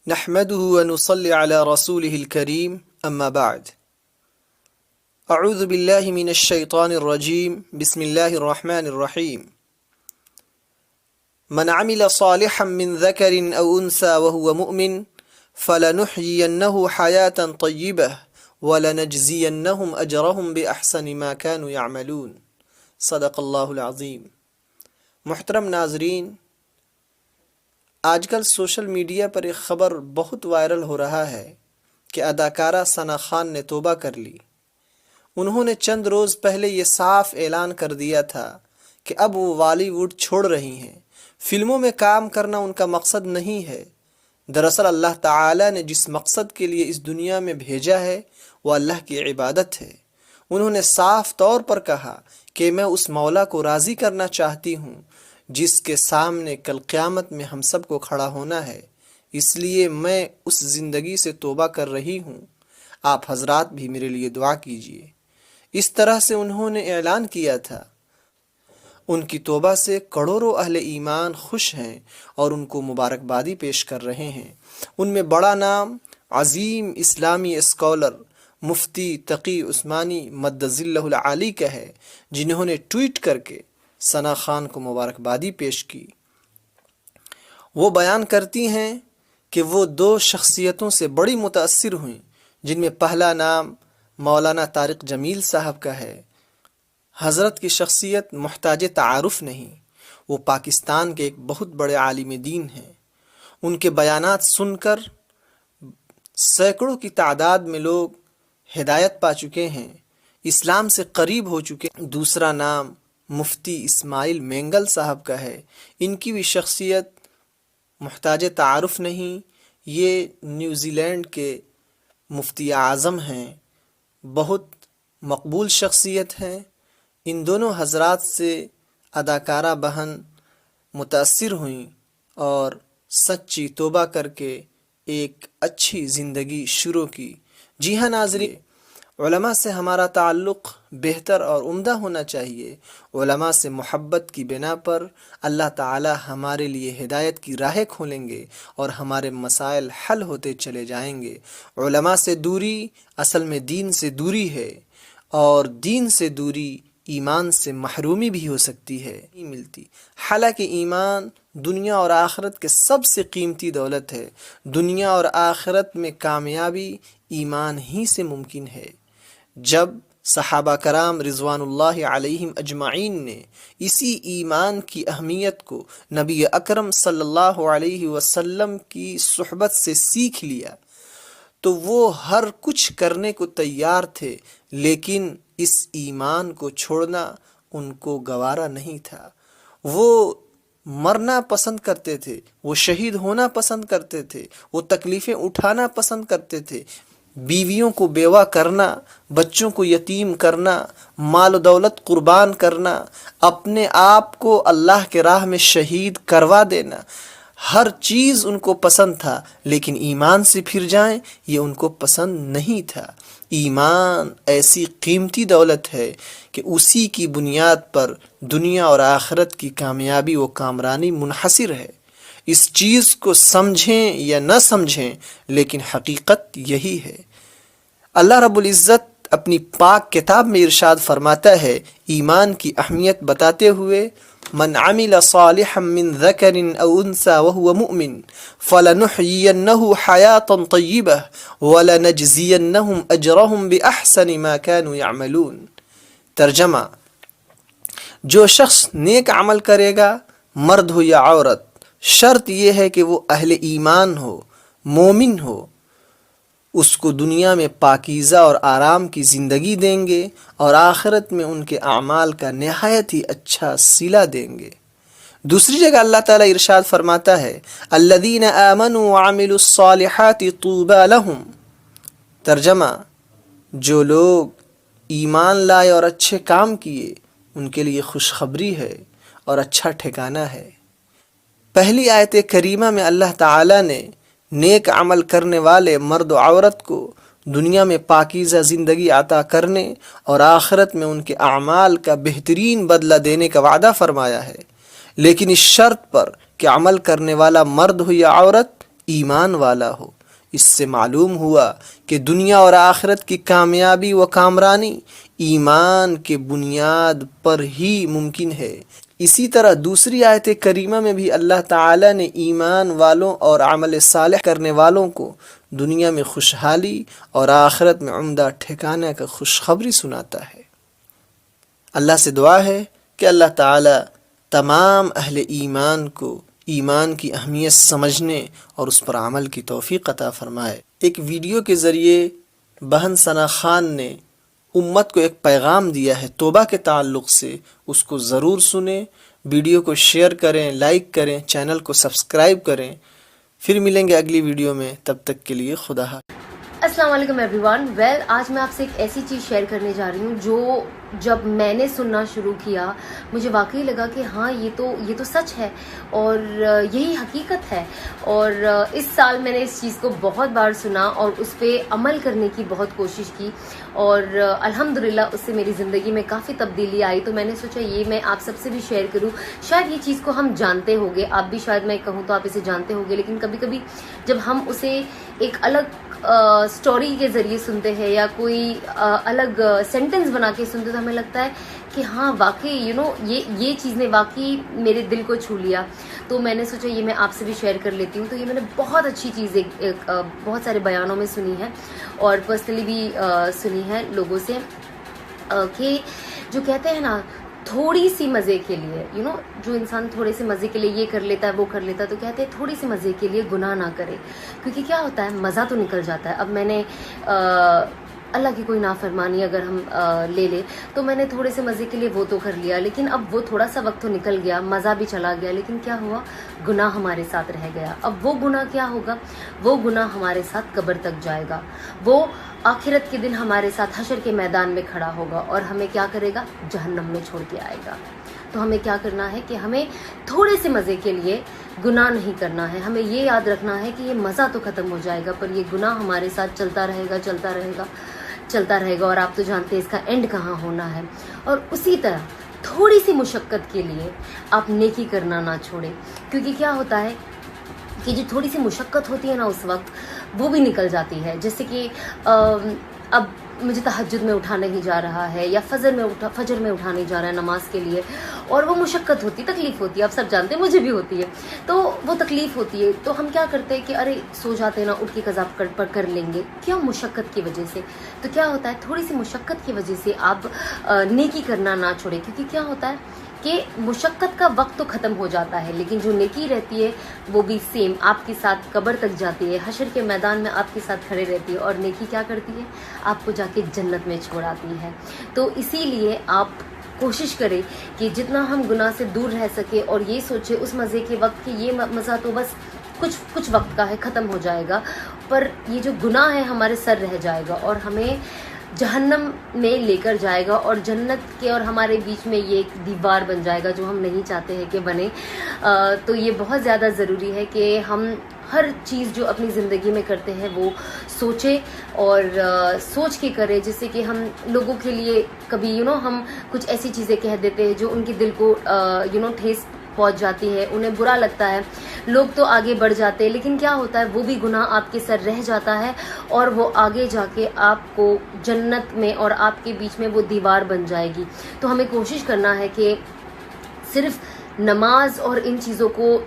نحمده ونصلي على رسوله الكريم أما بعد أعوذ بالله من الشيطان الرجيم بسم الله الرحمن الرحيم من عمل صالحا من ذكر أو أنثى وهو مؤمن فلنحيينه حياة طيبة ولنجزينهم أجرهم بأحسن ما كانوا يعملون صدق اللہ العظیم۔ محترم ناظرین، آج کل سوشل میڈیا پر ایک خبر بہت وائرل ہو رہا ہے کہ اداکارہ ثنا خان نے توبہ کر لی۔ انہوں نے چند روز پہلے یہ صاف اعلان کر دیا تھا کہ اب وہ بالی ووڈ چھوڑ رہی ہیں، فلموں میں کام کرنا ان کا مقصد نہیں ہے۔ دراصل اللہ تعالی نے جس مقصد کے لیے اس دنیا میں بھیجا ہے وہ اللہ کی عبادت ہے۔ انہوں نے صاف طور پر کہا کہ میں اس مولا کو راضی کرنا چاہتی ہوں جس کے سامنے کل قیامت میں ہم سب کو کھڑا ہونا ہے، اس لیے میں اس زندگی سے توبہ کر رہی ہوں، آپ حضرات بھی میرے لیے دعا کیجیے۔ اس طرح سے انہوں نے اعلان کیا تھا۔ ان کی توبہ سے کروڑوں اہل ایمان خوش ہیں اور ان کو مبارکبادی پیش کر رہے ہیں۔ ان میں بڑا نام عظیم اسلامی اسکالر مفتی تقی عثمانی مد ظلہ العالی کا ہے، جنہوں نے ٹویٹ کر کے ثنا خان کو مبارکبادی پیش کی۔ وہ بیان کرتی ہیں کہ وہ دو شخصیتوں سے بڑی متاثر ہوئیں، جن میں پہلا نام مولانا طارق جمیل صاحب کا ہے۔ حضرت کی شخصیت محتاج تعارف نہیں، وہ پاکستان کے ایک بہت بڑے عالم دین ہیں۔ ان کے بیانات سن کر سینکڑوں کی تعداد میں لوگ ہدایت پا چکے ہیں، اسلام سے قریب ہو چکے ہیں۔ دوسرا نام مفتی اسماعیل مینگل صاحب کا ہے۔ ان کی بھی شخصیت محتاج تعارف نہیں، یہ نیوزی لینڈ کے مفتی اعظم ہیں، بہت مقبول شخصیت ہیں۔ ان دونوں حضرات سے اداکارہ بہن متاثر ہوئیں اور سچی توبہ کر کے ایک اچھی زندگی شروع کی۔ جی ہاں ناظرین، علماء سے ہمارا تعلق بہتر اور عمدہ ہونا چاہیے۔ علماء سے محبت کی بنا پر اللہ تعالی ہمارے لیے ہدایت کی راہیں کھولیں گے اور ہمارے مسائل حل ہوتے چلے جائیں گے۔ علماء سے دوری اصل میں دین سے دوری ہے، اور دین سے دوری ایمان سے محرومی بھی ہو سکتی ہے، نہیں ملتی۔ حالانکہ ایمان دنیا اور آخرت کے سب سے قیمتی دولت ہے۔ دنیا اور آخرت میں کامیابی ایمان ہی سے ممکن ہے۔ جب صحابہ کرام رضوان اللہ علیہم اجمعین نے اسی ایمان کی اہمیت کو نبی اکرم صلی اللہ علیہ وسلم کی صحبت سے سیکھ لیا تو وہ ہر کچھ کرنے کو تیار تھے، لیکن اس ایمان کو چھوڑنا ان کو گوارا نہیں تھا۔ وہ مرنا پسند کرتے تھے، وہ شہید ہونا پسند کرتے تھے، وہ تکلیفیں اٹھانا پسند کرتے تھے، بیویوں کو بیوہ کرنا، بچوں کو یتیم کرنا، مال و دولت قربان کرنا، اپنے آپ کو اللہ کے راہ میں شہید کروا دینا، ہر چیز ان کو پسند تھا، لیکن ایمان سے پھر جائیں یہ ان کو پسند نہیں تھا۔ ایمان ایسی قیمتی دولت ہے کہ اسی کی بنیاد پر دنیا اور آخرت کی کامیابی و کامرانی منحصر ہے۔ اس چیز کو سمجھیں یا نہ سمجھیں، لیکن حقیقت یہی ہے۔ اللہ رب العزت اپنی پاک کتاب میں ارشاد فرماتا ہے ایمان کی اہمیت بتاتے ہوئے، من عمل صالحا من ذکر او انثى وهو مؤمن فلنحيينه حياة طيبة ولنجزينهم اجرهم باحسن ما كانوا يعملون۔ ترجمہ، جو شخص نیک عمل کرے گا، مرد ہو یا عورت، شرط یہ ہے کہ وہ اہل ایمان ہو، مومن ہو، اس کو دنیا میں پاکیزہ اور آرام کی زندگی دیں گے اور آخرت میں ان کے اعمال کا نہایت ہی اچھا صلہ دیں گے۔ دوسری جگہ اللہ تعالیٰ ارشاد فرماتا ہے الذین آمنوا وعملوا الصالحات طوبی لہم۔ ترجمہ، جو لوگ ایمان لائے اور اچھے کام کیے ان کے لیے خوشخبری ہے اور اچھا ٹھکانہ ہے۔ پہلی آیت کریمہ میں اللہ تعالیٰ نے نیک عمل کرنے والے مرد و عورت کو دنیا میں پاکیزہ زندگی عطا کرنے اور آخرت میں ان کے اعمال کا بہترین بدلہ دینے کا وعدہ فرمایا ہے، لیکن اس شرط پر کہ عمل کرنے والا مرد ہو یا عورت ایمان والا ہو۔ اس سے معلوم ہوا کہ دنیا اور آخرت کی کامیابی و کامرانی ایمان کے بنیاد پر ہی ممکن ہے۔ اسی طرح دوسری آیت کریمہ میں بھی اللہ تعالی نے ایمان والوں اور عمل صالح کرنے والوں کو دنیا میں خوشحالی اور آخرت میں عمدہ ٹھکانے کا خوشخبری سناتا ہے۔ اللہ سے دعا ہے کہ اللہ تعالی تمام اہل ایمان کو ایمان کی اہمیت سمجھنے اور اس پر عمل کی توفیق عطا فرمائے۔ ایک ویڈیو کے ذریعے بہن ثنا خان نے امت کو ایک پیغام دیا ہے توبہ کے تعلق سے، اس کو ضرور سنیں، ویڈیو کو شیئر کریں، لائک کریں، چینل کو سبسکرائب کریں۔ پھر ملیں گے اگلی ویڈیو میں، تب تک کے لیے خدا حافظ۔ السلام علیکم ایوری ون۔ آج میں آپ سے ایک ایسی چیز شیئر کرنے جا رہی ہوں جو جب میں نے سننا شروع کیا مجھے واقعی لگا کہ ہاں یہ تو سچ ہے اور یہی حقیقت ہے۔ اور اس سال میں نے اس چیز کو بہت بار سنا اور اس پہ عمل کرنے کی بہت کوشش کی اور الحمدللہ اس سے میری زندگی میں کافی تبدیلی آئی۔ تو میں نے سوچا یہ میں آپ سب سے بھی شیئر کروں۔ شاید یہ چیز کو ہم جانتے ہوگے، آپ بھی شاید میں کہوں تو آپ اسے جانتے ہوگے، لیکن کبھی کبھی جب ہم اسے ایک الگ سٹوری کے ذریعے سنتے ہیں یا کوئی الگ سینٹنس بنا کے سنتے تو ہمیں لگتا ہے کہ ہاں واقعی یہ چیز نے واقعی میرے دل کو چھو لیا۔ تو میں نے سوچا یہ میں آپ سے بھی شیئر کر لیتی ہوں۔ تو یہ میں نے بہت اچھی چیز بہت سارے بیانوں میں سنی ہے اور پرسنلی بھی سنی ہے لوگوں سے کہ جو کہتے ہیں نا تھوڑی سی مزے کے لیے جو انسان تھوڑے سے مزے کے لیے یہ کر لیتا ہے وہ کر لیتا ہے، تو کہتے ہیں تھوڑی سی مزے کے لیے گناہ نہ کرے، کیونکہ کیا ہوتا ہے مزہ تو نکل جاتا ہے۔ اب میں نے اللہ کی کوئی نافرمانی اگر ہم لے لیں تو میں نے تھوڑے سے مزے کے لیے وہ تو کر لیا، لیکن اب وہ تھوڑا سا وقت تو نکل گیا، مزہ بھی چلا گیا، لیکن کیا ہوا گناہ ہمارے ساتھ رہ گیا۔ اب وہ گناہ کیا ہوگا؟ وہ گناہ ہمارے ساتھ قبر تک جائے گا، وہ آخرت کے دن ہمارے ساتھ حشر کے میدان میں کھڑا ہوگا اور ہمیں کیا کرے گا؟ جہنم میں چھوڑ کے آئے گا۔ تو ہمیں کیا کرنا ہے کہ ہمیں تھوڑے سے مزے کے لیے گناہ نہیں کرنا ہے۔ ہمیں یہ یاد رکھنا ہے کہ یہ مزہ تو ختم ہو جائے گا پر یہ گناہ ہمارے ساتھ چلتا رہے گا اور آپ تو جانتے ہیں اس کا اینڈ کہاں ہونا ہے۔ اور اسی طرح تھوڑی سی مشقت کے لیے آپ نیکی کرنا نہ چھوڑیں، کیونکہ کیا ہوتا ہے کہ جو تھوڑی سی مشقت ہوتی ہے نا اس وقت وہ بھی نکل جاتی ہے۔ جیسے کہ اب مجھے تہجد میں اٹھا نہیں جا رہا ہے یا فجر میں اٹھا نہیں جا رہا ہے نماز کے لیے، اور وہ مشقت ہوتی، تکلیف ہوتی ہے، آپ سب جانتے ہیں مجھے بھی ہوتی ہے، تو وہ تکلیف ہوتی ہے تو ہم کیا کرتے ہیں کہ ارے سو جاتے ہیں نا، اٹھ کے قضا کر لیں گے، کیوں؟ مشقت کی وجہ سے۔ تو کیا ہوتا ہے تھوڑی سی مشقت کی وجہ سے آپ نیکی کرنا نہ چھوڑیں، کیونکہ کیا ہوتا ہے کہ مشقت کا وقت تو ختم ہو جاتا ہے لیکن جو نیکی رہتی ہے وہ بھی سیم آپ کے ساتھ قبر تک جاتی ہے، حشر کے میدان میں آپ کے ساتھ کھڑے رہتی ہے، اور نیکی کیا کرتی ہے؟ آپ کو جا کے جنت میں چھوڑاتی ہے۔ تو اسی لیے آپ کوشش کریں کہ جتنا ہم گناہ سے دور رہ سکے، اور یہ سوچے اس مزے کے وقت کہ یہ مزہ تو بس کچھ وقت کا ہے، ختم ہو جائے گا، پر یہ جو گناہ ہے ہمارے سر رہ جائے گا اور ہمیں جہنم میں لے کر جائے گا، اور جنت کے اور ہمارے بیچ میں یہ ایک دیوار بن جائے گا جو ہم نہیں چاہتے ہیں کہ بنے۔ تو یہ بہت زیادہ ضروری ہے کہ ہم ہر چیز جو اپنی زندگی میں کرتے ہیں وہ سوچیں اور سوچ کے کریں، جس سے کہ ہم لوگوں کے لیے کبھی ہم کچھ ایسی چیزیں کہہ دیتے ہیں جو ان کے دل کو ٹھیس پہنچ جاتی ہے، انہیں برا لگتا ہے، لوگ تو آگے بڑھ جاتے ہیں، لیکن کیا ہوتا ہے وہ بھی گناہ آپ کے سر رہ جاتا ہے اور وہ آگے جا کے آپ کو جنت میں اور آپ کے بیچ میں وہ دیوار بن جائے گی۔ تو ہمیں کوشش کرنا ہے کہ صرف نماز اور ان چیزوں کو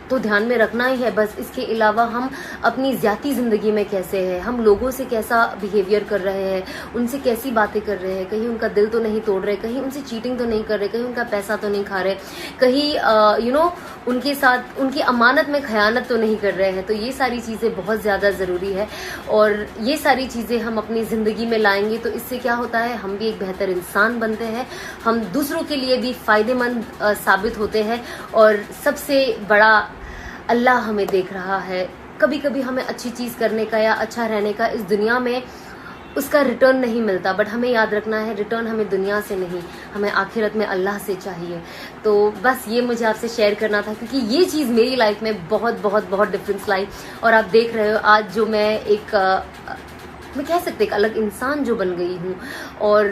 تو دھیان میں رکھنا ہی ہے، بس اس کے علاوہ ہم اپنی ذاتی زندگی میں کیسے ہیں، ہم لوگوں سے کیسا بیہیویئر کر رہے ہیں، ان سے کیسی باتیں کر رہے ہیں، کہیں ان کا دل تو نہیں توڑ رہے، کہیں ان سے چیٹنگ تو نہیں کر رہے، کہیں ان کا پیسہ تو نہیں کھا رہے، کہیں ان کے ساتھ ان کی امانت میں خیانت تو نہیں کر رہے ہیں۔ تو یہ ساری چیزیں بہت زیادہ ضروری ہے، اور یہ ساری چیزیں ہم اپنی زندگی میں لائیں گے تو اس سے کیا ہوتا ہے ہم بھی ایک بہتر انسان بنتے ہیں، ہم دوسروں کے لیے بھی فائدے مند ثابت ہوتے ہیں، اور سب سے بڑا اللہ ہمیں دیکھ رہا ہے۔ کبھی کبھی ہمیں اچھی چیز کرنے کا یا اچھا رہنے کا اس دنیا میں اس کا ریٹرن نہیں ملتا، بٹ ہمیں یاد رکھنا ہے ریٹرن ہمیں دنیا سے نہیں، ہمیں آخرت میں اللہ سے چاہیے۔ تو بس یہ مجھے آپ سے شیئر کرنا تھا، کیونکہ یہ چیز میری لائف میں بہت بہت بہت ڈفرینس لائی، اور آپ دیکھ رہے ہو آج جو میں ایک میں کہہ سکتے ایک الگ انسان جو بن گئی ہوں. اور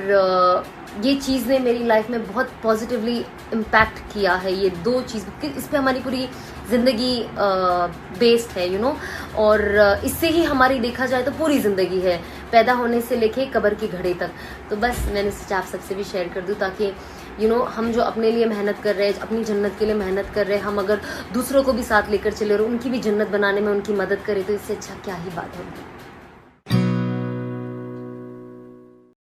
یہ چیز نے میری لائف میں بہت پازیٹیولی امپیکٹ کیا ہے. یہ 2 چیز اس پہ ہماری پوری زندگی بیسڈ ہے اور اس سے ہی ہماری دیکھا جائے تو پوری زندگی ہے, پیدا ہونے سے لے کے قبر کی گھڑی تک. تو بس میں نے سوچا آپ سب سے بھی شیئر کر دوں تاکہ ہم جو اپنے لیے محنت کر رہے ہیں, اپنی جنت کے لیے محنت کر رہے ہیں, ہم اگر دوسروں کو بھی ساتھ لے کر چلے اور ان کی بھی جنت بنانے میں ان کی مدد کریں تو اس سے اچھا کیا ہی بات ہوگی.